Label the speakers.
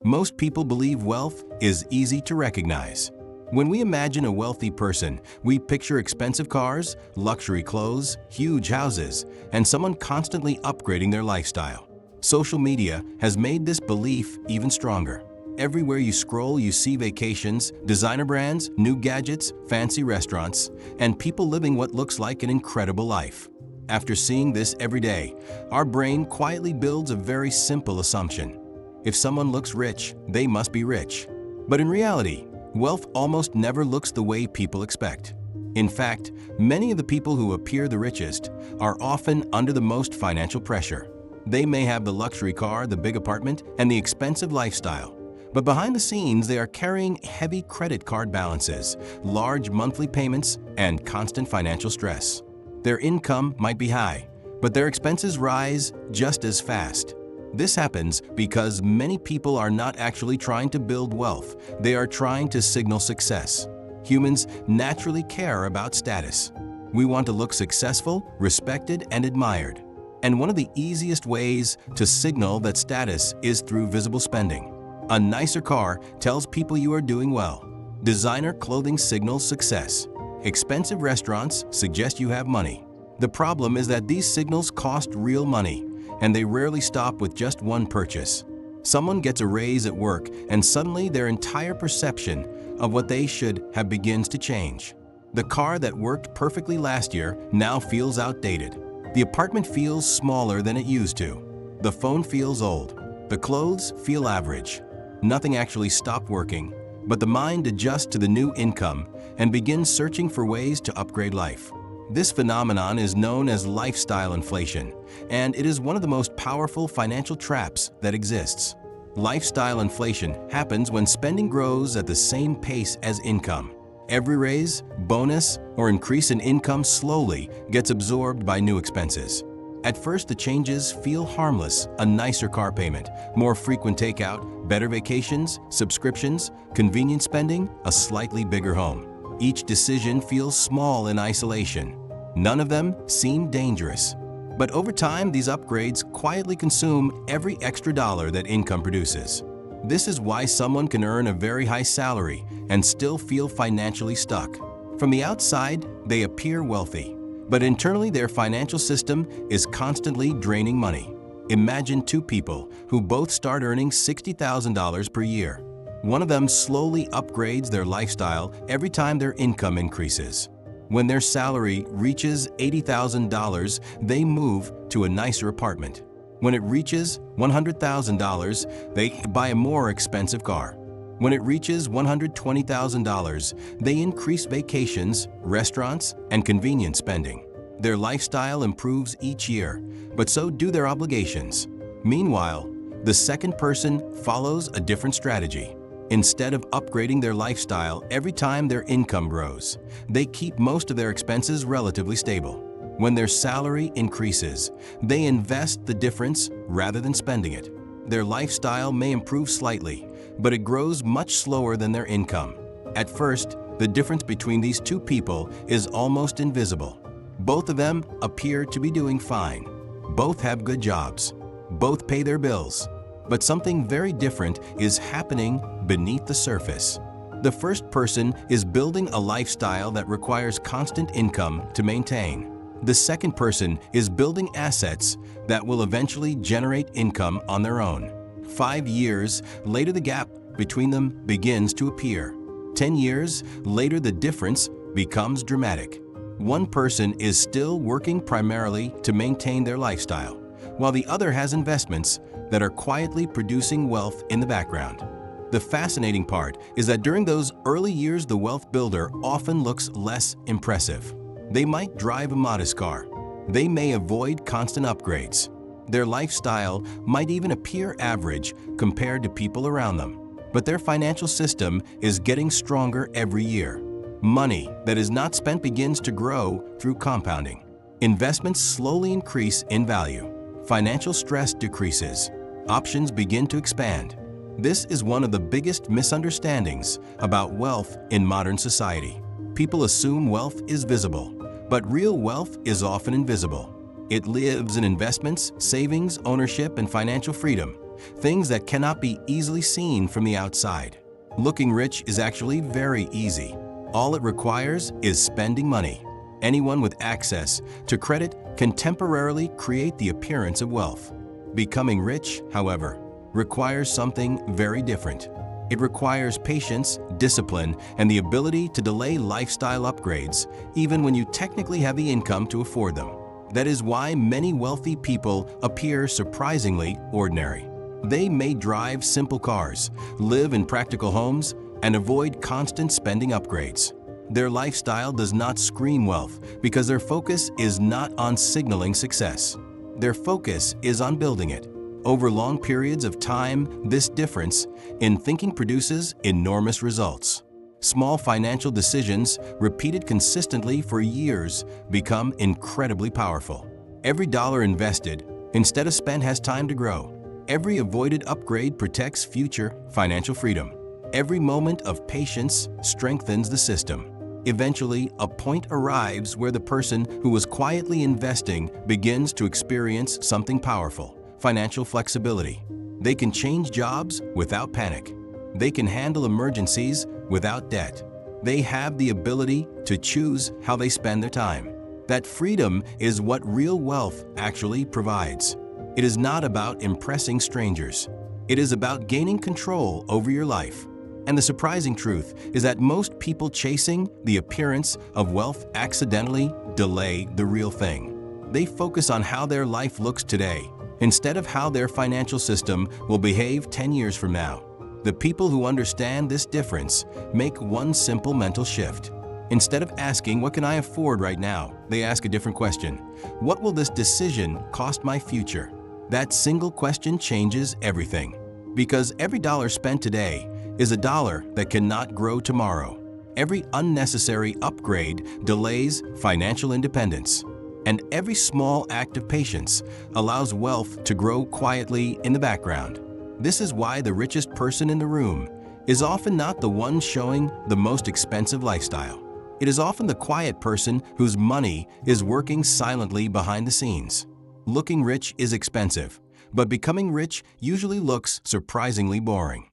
Speaker 1: Most people believe wealth is easy to recognize. When we imagine a wealthy person, we picture expensive cars, luxury clothes, huge houses, and someone constantly upgrading their lifestyle. Social media has made this belief even stronger. Everywhere you scroll, you see vacations, designer brands, new gadgets, fancy restaurants, and people living what looks like an incredible life. After seeing this every day, our brain quietly builds a very simple assumption. If someone looks rich, they must be rich. But in reality, wealth almost never looks the way people expect. In fact, many of the people who appear the richest are often under the most financial pressure. They may have the luxury car, the big apartment, and the expensive lifestyle. But behind the scenes, they are carrying heavy credit card balances, large monthly payments, and constant financial stress. Their income might be high, but their expenses rise just as fast. This happens because many people are not actually trying to build wealth, they are trying to signal success. Humans naturally care about status. We want to look successful, respected, and admired. And one of the easiest ways to signal that status is through visible spending. A nicer car tells people you are doing well. Designer clothing signals success. Expensive restaurants suggest you have money. The problem is that these signals cost real money, and they rarely stop with just one purchase. Someone gets a raise at work, and suddenly their entire perception of what they should have begins to change. The car that worked perfectly last year now feels outdated. The apartment feels smaller than it used to. The phone feels old. The clothes feel average. Nothing actually stopped working, but the mind adjusts to the new income and begins searching for ways to upgrade life. This phenomenon is known as lifestyle inflation, and it is one of the most powerful financial traps that exists. Lifestyle inflation happens when spending grows at the same pace as income. Every raise, bonus, or increase in income slowly gets absorbed by new expenses. At first, the changes feel harmless: a nicer car payment, more frequent takeout, better vacations, subscriptions, convenient spending, a slightly bigger home. Each decision feels small in isolation. None of them seem dangerous. But over time, these upgrades quietly consume every extra dollar that income produces. This is why someone can earn a very high salary and still feel financially stuck. From the outside, they appear wealthy, but internally their financial system is constantly draining money. Imagine two people who both start earning $60,000 per year. One of them slowly upgrades their lifestyle every time their income increases. When their salary reaches $80,000, they move to a nicer apartment. When it reaches $100,000, they buy a more expensive car. When it reaches $120,000, they increase vacations, restaurants, and convenience spending. Their lifestyle improves each year, but so do their obligations. Meanwhile, the second person follows a different strategy. Instead of upgrading their lifestyle every time their income grows, they keep most of their expenses relatively stable. When their salary increases, they invest the difference rather than spending it. Their lifestyle may improve slightly, but it grows much slower than their income. At first, the difference between these two people is almost invisible. Both of them appear to be doing fine. Both have good jobs. Both pay their bills. But something very different is happening beneath the surface. The first person is building a lifestyle that requires constant income to maintain. The second person is building assets that will eventually generate income on their own. 5 years later, the gap between them begins to appear. 10 years later, the difference becomes dramatic. One person is still working primarily to maintain their lifestyle, while the other has investments that are quietly producing wealth in the background. The fascinating part is that during those early years, the wealth builder often looks less impressive. They might drive a modest car. They may avoid constant upgrades. Their lifestyle might even appear average compared to people around them. But their financial system is getting stronger every year. Money that is not spent begins to grow through compounding. Investments slowly increase in value. Financial stress decreases. Options begin to expand. This is one of the biggest misunderstandings about wealth in modern society. People assume wealth is visible, but real wealth is often invisible. It lives in investments, savings, ownership, and financial freedom. things that cannot be easily seen from the outside. Looking rich is actually very easy. All it requires is spending money. Anyone with access to credit can temporarily create the appearance of wealth. Becoming rich, however, requires something very different. It requires patience, discipline, and the ability to delay lifestyle upgrades, even when you technically have the income to afford them. That is why many wealthy people appear surprisingly ordinary. They may drive simple cars, live in practical homes, and avoid constant spending upgrades. Their lifestyle does not scream wealth because their focus is not on signaling success. Their focus is on building it. Over long periods of time, this difference in thinking produces enormous results. Small financial decisions, repeated consistently for years, become incredibly powerful. Every dollar invested, instead of spent, has time to grow. Every avoided upgrade protects future financial freedom. Every moment of patience strengthens the system. Eventually, a point arrives where the person who was quietly investing begins to experience something powerful: financial flexibility. They can change jobs without panic. They can handle emergencies without debt. They have the ability to choose how they spend their time. That freedom is what real wealth actually provides. It is not about impressing strangers. It is about gaining control over your life. And the surprising truth is that most people chasing the appearance of wealth accidentally delay the real thing. They focus on how their life looks today, instead of how their financial system will behave 10 years from now. The people who understand this difference make one simple mental shift. Instead of asking, "What can I afford right now?" they ask a different question: "What will this decision cost my future?" That single question changes everything. Because every dollar spent today is a dollar that cannot grow tomorrow. Every unnecessary upgrade delays financial independence. And every small act of patience allows wealth to grow quietly in the background. This is why the richest person in the room is often not the one showing the most expensive lifestyle. It is often the quiet person whose money is working silently behind the scenes. Looking rich is expensive, but becoming rich usually looks surprisingly boring.